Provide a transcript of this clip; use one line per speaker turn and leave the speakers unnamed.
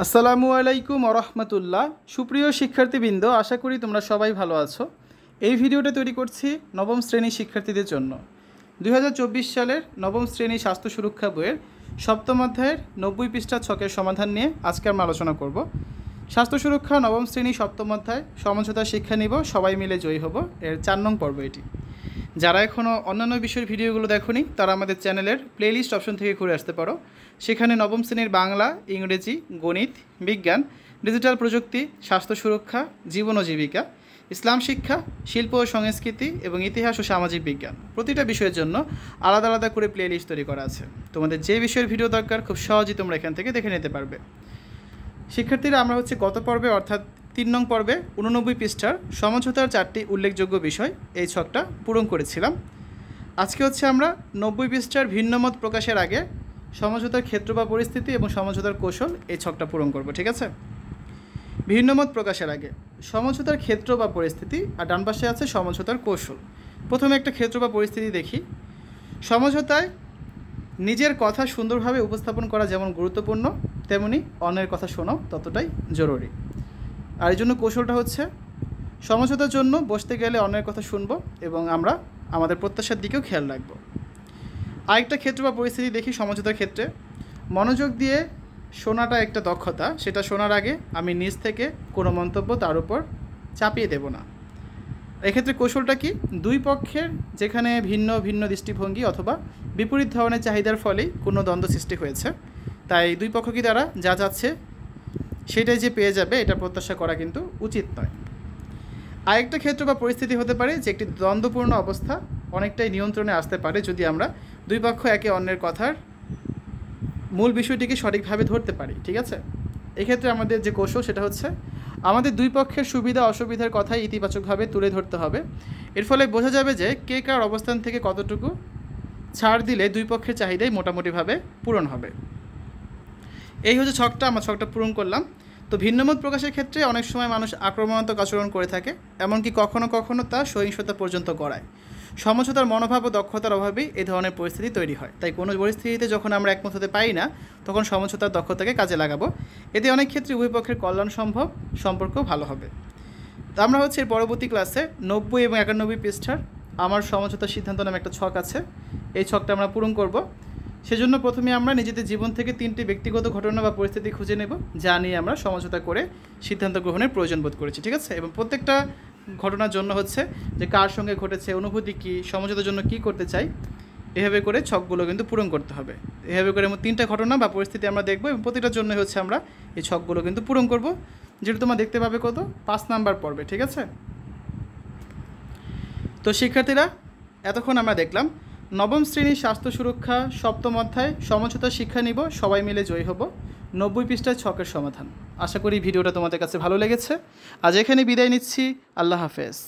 আসসালামু আলাইকুম ওরহমতুল্লাহ। সুপ্রিয় শিক্ষার্থীবৃন্দ, আশা করি তোমরা সবাই ভালো আছো। এই ভিডিওটা তৈরি করছি নবম শ্রেণীর শিক্ষার্থীদের জন্য। 2024 সালের নবম শ্রেণী স্বাস্থ্য সুরক্ষা বইয়ের সপ্তম অধ্যায়ের 90 পৃষ্ঠা ছকের সমাধান নিয়ে আজকে আমরা আলোচনা করব। স্বাস্থ্য সুরক্ষা নবম শ্রেণী সপ্তম অধ্যায় সমঝোতা শিক্ষা নিব, সবাই মিলে জয়ী হব, এর 4 নং পর্ব এটি। যারা এখনও অন্যান্য বিষয়ের ভিডিওগুলো দেখোনি তারা আমাদের চ্যানেলের প্লেলিস্ট অপশন থেকে ঘুরে আসতে পারো। সেখানে নবম শ্রেণীর বাংলা, ইংরেজি, গণিত, বিজ্ঞান, ডিজিটাল প্রযুক্তি, স্বাস্থ্য সুরক্ষা, জীবন ও জীবিকা, ইসলাম শিক্ষা, শিল্প ও সংস্কৃতি এবং ইতিহাস ও সামাজিক বিজ্ঞান প্রতিটা বিষয়ের জন্য আলাদা আলাদা করে প্লেলিস্ট তৈরি করা আছে। তোমাদের যে বিষয়ের ভিডিও দরকার খুব সহজেই তোমরা এখান থেকে দেখে নিতে পারবে। শিক্ষার্থীরা, আমরা গত পর্বে অর্থাৎ 3 নং পর্বে 89 পৃষ্ঠার সমঝোতার 4টি উল্লেখযোগ্য বিষয় এই ছকটা পূরণ করেছিলাম। আজকে আমরা 90 পৃষ্ঠার ভিন্নমত প্রকাশের আগে সমঝোতার ক্ষেত্র বা পরিস্থিতি এবং সমঝোতার কৌশল এই ছকটা পূরণ করব। ঠিক আছে? ভিন্নমত প্রকাশের আগে সমঝোতার ক্ষেত্র বা পরিস্থিতি, আর ডান পাশে আছে সমঝোতার কৌশল। প্রথমে একটা ক্ষেত্র বা পরিস্থিতি দেখি। সমঝোতায় নিজের কথা সুন্দরভাবে উপস্থাপন করা যেমন গুরুত্বপূর্ণ, তেমনি অন্যের কথা শোনাও ততটাই জরুরি। আর এই জন্য কৌশলটা সমঝোতার জন্য বসতে গেলে অন্যের কথা শুনবো এবং আমরা আমাদের প্রত্যাশার দিকেও খেয়াল রাখবো। আরেকটা ক্ষেত্র বা পরিস্থিতি দেখি সমঝোতার ক্ষেত্রে। মনোযোগ দিয়ে শোনাটা একটা দক্ষতা, সেটা শোনার আগে আমি নিজ থেকে কোনো মন্তব্য তার উপর চাপিয়ে দেব না। এক্ষেত্রে কৌশলটা কি? দুই পক্ষের যেখানে ভিন্ন ভিন্ন দৃষ্টিভঙ্গি অথবা বিপরীত ধরনের চাহিদার ফলেই কোনো দ্বন্দ্ব সৃষ্টি হয়েছে, তাই দুই পক্ষকে দ্বারা যা যাচ্ছে সেটাই যে পেয়ে যাবে এটা প্রত্যাশা করা কিন্তু উচিত নয়। আরেকটা ক্ষেত্র বা পরিস্থিতি হতে পারে যে একটি দ্বন্দ্বপূর্ণ অবস্থা অনেকটাই নিয়ন্ত্রণে আসতে পারে যদি আমরা দুই পক্ষ একে অন্যের কথার মূল বিষয়টিকে সঠিকভাবে ধরতে পারি। ঠিক আছে? এক্ষেত্রে আমাদের যে কৌশল সেটা আমাদের দুই পক্ষের সুবিধা অসুবিধার কথাই ইতিবাচকভাবে তুলে ধরতে হবে। এর ফলে বোঝা যাবে যে কে কার অবস্থান থেকে কতটুকু ছাড় দিলে দুই পক্ষের চাহিদাই মোটামুটিভাবে পূরণ হবে। এই ছকটা, আমরা ছকটা পূরণ করলাম। তো ভিন্নমত প্রকাশের ক্ষেত্রে অনেক সময় মানুষ আক্রমণাত্মক আচরণ করে থাকে, এমনকি কখনো কখনো তা সহিংসতা পর্যন্ত করায়। সমঝোতার মনোভাব ও দক্ষতার অভাবেই এই ধরনের পরিস্থিতি তৈরি হয়। তাই কোনো পরিস্থিতিতে যখন আমরা একমত হতে পারি না তখন সমঝোতার দক্ষতাকে কাজে লাগাবো। এতে অনেক ক্ষেত্রে উভয় পক্ষের কল্যাণ সম্ভব, সম্পর্ক ভালো হবে। তো আমরা এর পরবর্তী ক্লাসে 90 এবং 91 পৃষ্ঠার আমার সমঝোতার সিদ্ধান্ত নামে একটা ছক আছে, এই ছকটা আমরা পূরণ করব। সেজন্য প্রথমে আমরা নিজেদের জীবন থেকে 3টি ব্যক্তিগত ঘটনা বা পরিস্থিতি খুঁজে নেব যা নিয়ে আমরা সমঝোতা করে সিদ্ধান্ত গ্রহণের প্রয়োজন বোধ করেছি। ঠিক আছে? এবং প্রত্যেকটা ঘটনার জন্য যে কার সঙ্গে ঘটেছে, অনুভূতি কী, সমঝোতার জন্য কী করতে চাই, এভাবে করে ছকগুলো কিন্তু পূরণ করতে হবে। এভাবে করে 3টা ঘটনা বা পরিস্থিতি আমরা দেখব এবং প্রতিটার জন্য আমরা এই ছকগুলো কিন্তু পূরণ করব, যেটা তোমরা দেখতে পাবে 5 নাম্বার পর্বে। ঠিক আছে? তো শিক্ষার্থীরা, এতক্ষণ আমরা দেখলাম নবম শ্রেণীর স্বাস্থ্য সুরক্ষা সপ্তম অধ্যায় সমঝোতা শিক্ষা নিব, সবাই মিলে জয়ী হব, 90 পৃষ্ঠার ছকের সমাধান। আশা করি ভিডিওটা তোমাদের কাছে ভালো লেগেছে। আজ এখানে বিদায় নিচ্ছি। আল্লাহ হাফেজ।